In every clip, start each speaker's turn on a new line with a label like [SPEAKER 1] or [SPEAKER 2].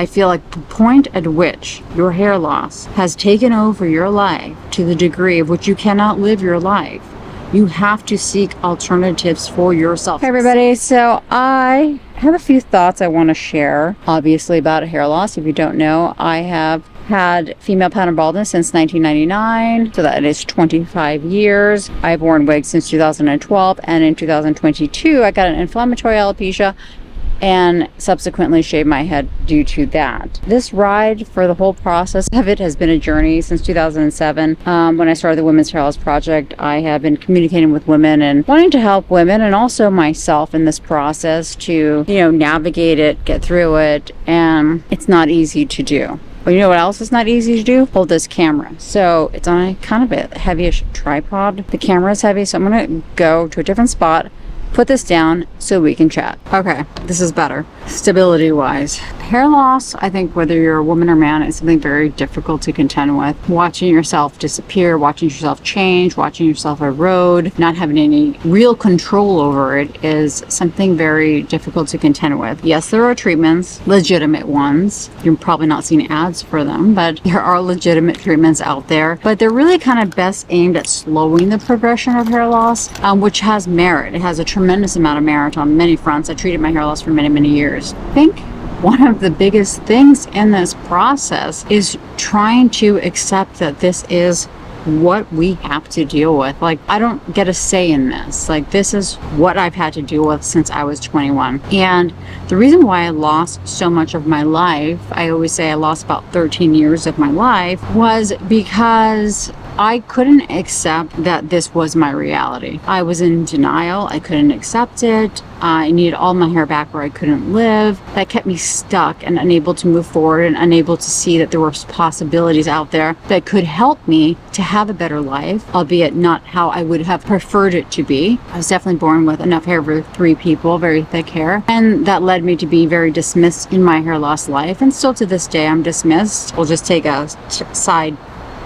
[SPEAKER 1] I feel like the point at which your hair loss has taken over your life to the degree of which you cannot live your life, you have to seek alternatives for yourself. Hey everybody, so I have a few thoughts I want to share, obviously, about hair loss. If you don't know, I have had female pattern baldness since 1999, so that is 25 years. I've worn wigs since 2012, and in 2022 I got an inflammatory alopecia and subsequently shaved my head due to that. This ride for the whole process of it has been a journey since 2007. When I started the Women's Hair Loss Project, I have been communicating with women and wanting to help women and also myself in this process to, navigate it, get through it, and it's not easy to do. But you know what else is not easy to do? Hold this camera. So it's on a kind of a heavyish tripod. The camera is heavy, so I'm gonna go to a different spot, put this down so we can chat. Okay, this is better. Stability wise. Hair loss, I think whether you're a woman or man, is something very difficult to contend with. Watching yourself disappear, watching yourself change, watching yourself erode, not having any real control over it is something very difficult to contend with. Yes, there are treatments, legitimate ones. You're probably not seeing ads for them, but there are legitimate treatments out there. But they're really kind of best aimed at slowing the progression of hair loss, which has merit. It has a tremendous amount of merit on many fronts. I treated my hair loss for many, many years. I think one of the biggest things in this process is trying to accept that this is what we have to deal with. Like, I don't get a say in this. Like, this is what I've had to deal with since I was 21. And the reason why I lost so much of my life, I always say I lost about 13 years of my life, was because I couldn't accept that this was my reality. I was in denial. I couldn't accept it. I needed all my hair back where I couldn't live. That kept me stuck and unable to move forward and unable to see that there were possibilities out there that could help me to have a better life, albeit not how I would have preferred it to be. I was definitely born with enough hair for 3 people, very thick hair, and that led me to be very dismissed in my hair loss life, and still to this day I'm dismissed. We'll just take a side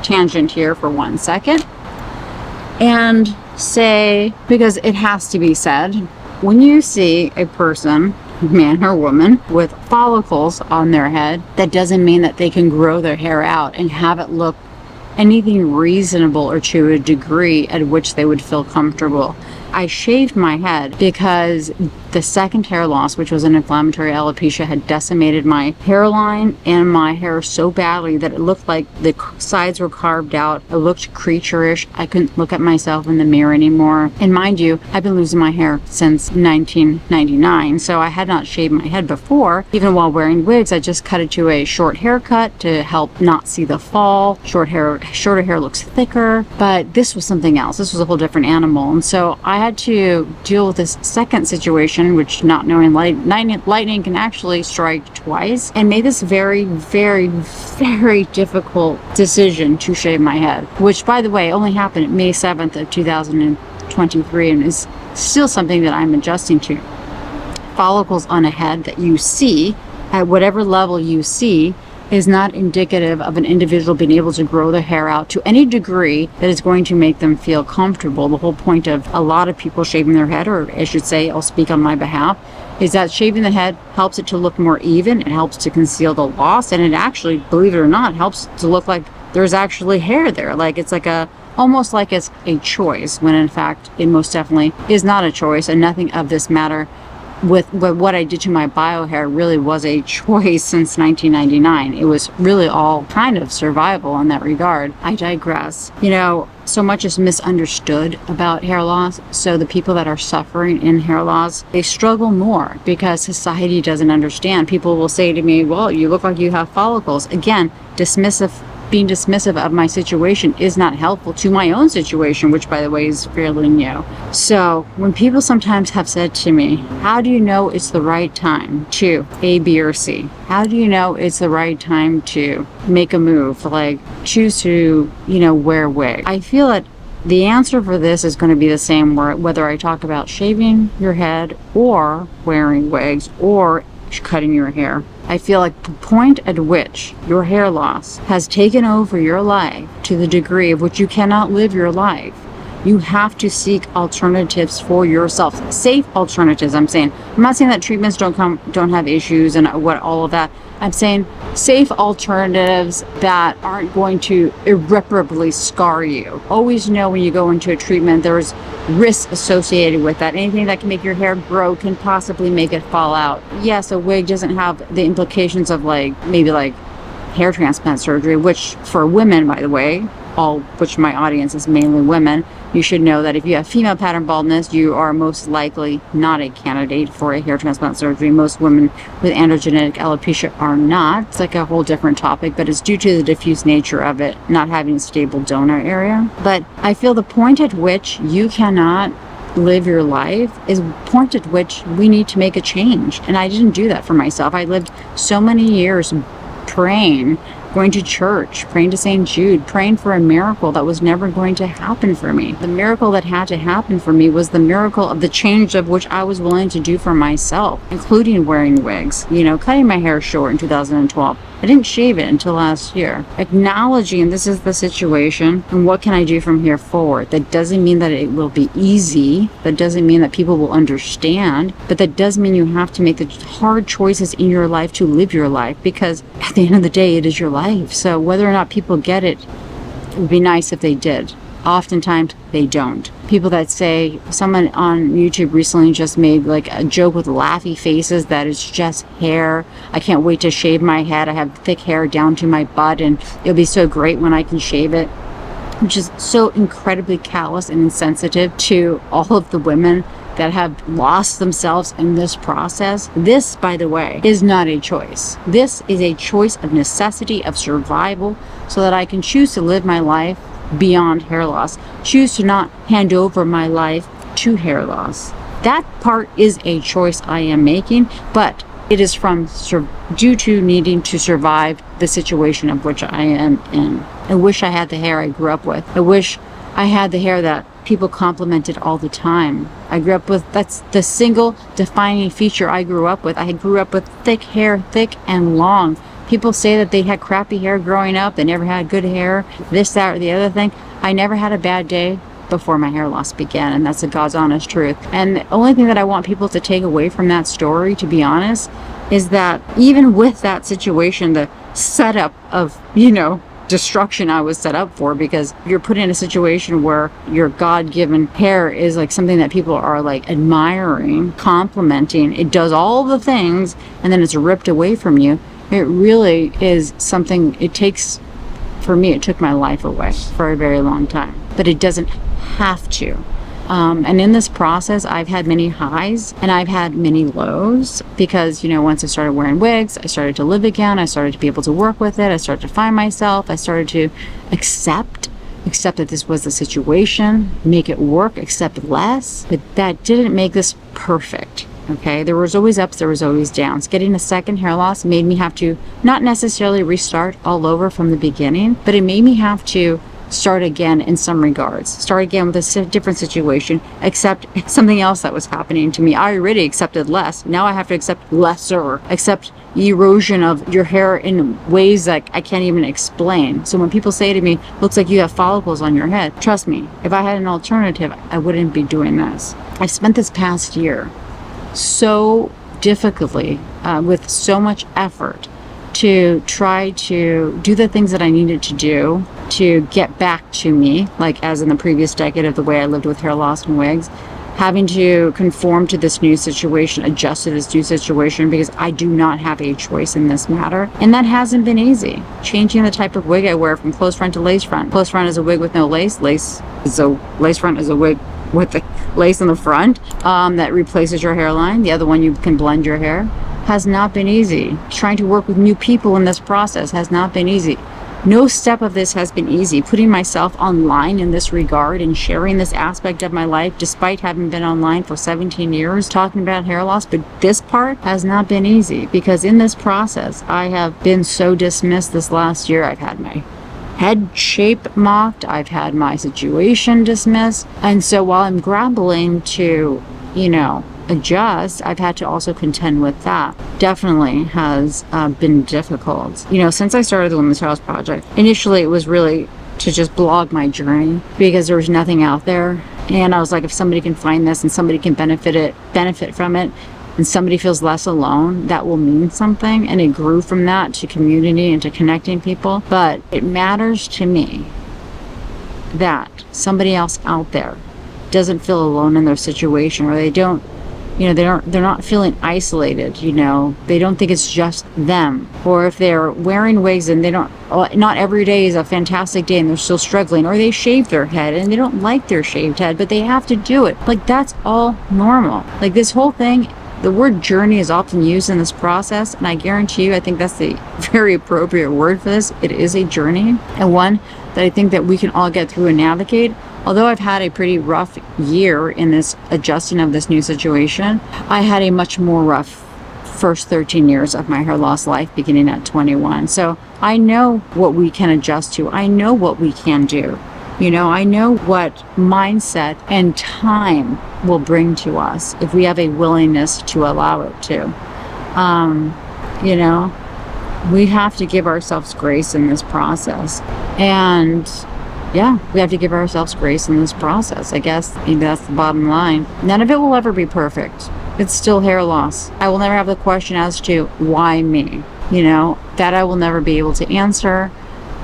[SPEAKER 1] tangent here for 1 second and say, because it has to be said, when you see a person, man or woman, with follicles on their head, that doesn't mean that they can grow their hair out and have it look anything reasonable or to a degree at which they would feel comfortable. I shaved my head because the second hair loss, which was an inflammatory alopecia, had decimated my hairline and my hair so badly that it looked like the sides were carved out. It looked creature-ish. I couldn't look at myself in the mirror anymore. And mind you, I've been losing my hair since 1999, so I had not shaved my head before. Even while wearing wigs, I just cut it to a short haircut to help not see the fall. Shorter hair looks thicker, but this was something else. This was a whole different animal. And so I had to deal with this second situation, which, not knowing lightning can actually strike twice, and made this very, very, very difficult decision to shave my head, which, by the way, only happened May 7th of 2023 and is still something that I'm adjusting to. Follicles on a head that you see at whatever level you see is not indicative of an individual being able to grow their hair out to any degree that is going to make them feel comfortable. The whole point of a lot of people shaving their head, or I should say, I'll speak on my behalf, is that shaving the head helps it to look more even. It helps to conceal the loss, and it actually, believe it or not, helps to look like there's actually hair there. Like, it's like almost like it's a choice, when in fact it most definitely is not a choice, and nothing of this matter with what I did to my bio hair really was a choice since 1999. It was really all kind of survival in that regard. I digress. So much is misunderstood about hair loss. So the people that are suffering in hair loss, they struggle more because society doesn't understand. People will say to me, well, you look like you have follicles. Again, being dismissive of my situation is not helpful to my own situation, which, by the way, is fairly new. So when people sometimes have said to me, how do you know it's the right time to A, B, or C? How do you know it's the right time to make a move, like choose to, wear a wig? I feel that the answer for this is going to be the same whether I talk about shaving your head or wearing wigs or cutting your hair. I feel like the point at which your hair loss has taken over your life to the degree of which you cannot live your life, You have to seek alternatives for yourself. Safe alternatives, I'm saying. I'm not saying that treatments don't have issues and what all of that. I'm saying safe alternatives that aren't going to irreparably scar you. Always know when you go into a treatment, there's risk associated with that. Anything that can make your hair grow can possibly make it fall out. Yes, a wig doesn't have the implications of maybe hair transplant surgery, which for women, by the way, which my audience is mainly women, you should know that if you have female pattern baldness, you are most likely not a candidate for a hair transplant surgery. Most women with androgenetic alopecia are not. It's like a whole different topic, but it's due to the diffuse nature of it, not having a stable donor area. But I feel the point at which you cannot live your life is a point at which we need to make a change. And I didn't do that for myself. I lived so many years praying, going to church, praying to St. Jude, praying for a miracle that was never going to happen for me. The miracle that had to happen for me was the miracle of the change of which I was willing to do for myself, including wearing wigs, cutting my hair short in 2012. I didn't shave it until last year. Acknowledging this is the situation and what can I do from here forward. That doesn't mean that it will be easy. That doesn't mean that people will understand. But that does mean you have to make the hard choices in your life to live your life, because at the end of the day, it is your life. So whether or not people get it, it would be nice if they did. Oftentimes they don't. People that say, someone on YouTube recently just made a joke with laughy faces that it's just hair. I can't wait to shave my head. I have thick hair down to my butt and it'll be so great when I can shave it. Which is so incredibly callous and insensitive to all of the women that have lost themselves in this process. This, by the way, is not a choice. This is a choice of necessity, of survival, so that I can choose to live my life beyond hair loss, choose to not hand over my life to hair loss. That part is a choice I am making, but it is due to needing to survive the situation of which I am in. I wish I had the hair I grew up with. I wish I had the hair that people complimented all the time. That's the single defining feature I grew up with. I grew up with thick hair, thick and long. People say that they had crappy hair growing up, they never had good hair, this, that, or the other thing. I never had a bad day before my hair loss began, and that's the God's honest truth. And the only thing that I want people to take away from that story, to be honest, is that even with that situation, the setup of, destruction I was set up for, because you're put in a situation where your God-given hair is something that people are admiring, complimenting. It does all the things, and then it's ripped away from you. It really is something, it took my life away for a very long time, but it doesn't have to. And in this process, I've had many highs and I've had many lows, because, once I started wearing wigs, I started to live again. I started to be able to work with it. I started to find myself. I started to accept that this was the situation, make it work, accept less, but that didn't make this perfect. Okay, there was always ups, there was always downs. Getting a second hair loss made me have to not necessarily restart all over from the beginning, but it made me have to start again in some regards. Start again with a different situation, accept something else that was happening to me. I already accepted less. Now I have to accept lesser, accept erosion of your hair in ways that I can't even explain. So when people say to me, looks like you have follicles on your head, trust me, if I had an alternative, I wouldn't be doing this. I've spent this past year so difficultly, with so much effort, to try to do the things that I needed to do to get back to me, as in the previous decade of the way I lived with hair loss and wigs, having to conform to this new situation, adjust to this new situation, because I do not have a choice in this matter. And that hasn't been easy. Changing the type of wig I wear from close front to lace front. Close front is a wig with no lace. Lace front is a wig with the lace in the front that replaces your hairline. The other one, you can blend your hair. Has not been easy. Trying to work with new people in this process has not been easy. No step of this has been easy. Putting myself online in this regard and sharing this aspect of my life, despite having been online for 17 years talking about hair loss, but this part has not been easy, because in this process I have been so dismissed this last year. I've had my head shape mocked, I've had my situation dismissed, and so while I'm grappling to adjust, I've had to also contend with that. Definitely has been difficult. Since I started the Women's Hair Loss Project, initially it was really to just blog my journey because there was nothing out there. And I was like, if somebody can find this and somebody can benefit from it, and somebody feels less alone, that will mean something. And it grew from that to community and to connecting people. But it matters to me that somebody else out there doesn't feel alone in their situation, or they don't, they're not feeling isolated, they don't think it's just them. Or if they're wearing wigs and not every day is a fantastic day and they're still struggling, or they shave their head and they don't like their shaved head, but they have to do it. Like, that's all normal. Like, this whole thing, the word journey is often used in this process, and I guarantee you, I think that's the very appropriate word for this. It is a journey, and one that I think that we can all get through and navigate. Although I've had a pretty rough year in this adjusting of this new situation, I had a much more rough first 13 years of my hair loss life beginning at 21. So I know what we can adjust to. I know what we can do. I know what mindset and time will bring to us if we have a willingness to allow it to. We have to give ourselves grace in this process. And yeah, we have to give ourselves grace in this process. I guess maybe that's the bottom line. None of it will ever be perfect. It's still hair loss. I will never have the question as to why me. That I will never be able to answer.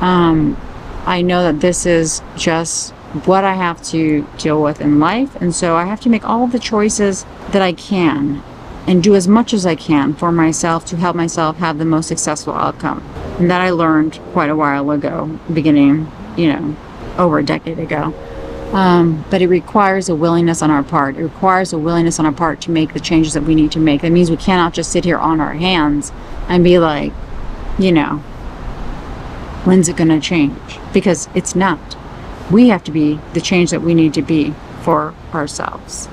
[SPEAKER 1] I know that this is just what I have to deal with in life. And so I have to make all of the choices that I can and do as much as I can for myself to help myself have the most successful outcome. And that I learned quite a while ago, beginning, over a decade ago. But it requires a willingness on our part. It requires a willingness on our part to make the changes that we need to make. That means we cannot just sit here on our hands and be like, when's it going to change? Because it's not. We have to be the change that we need to be for ourselves.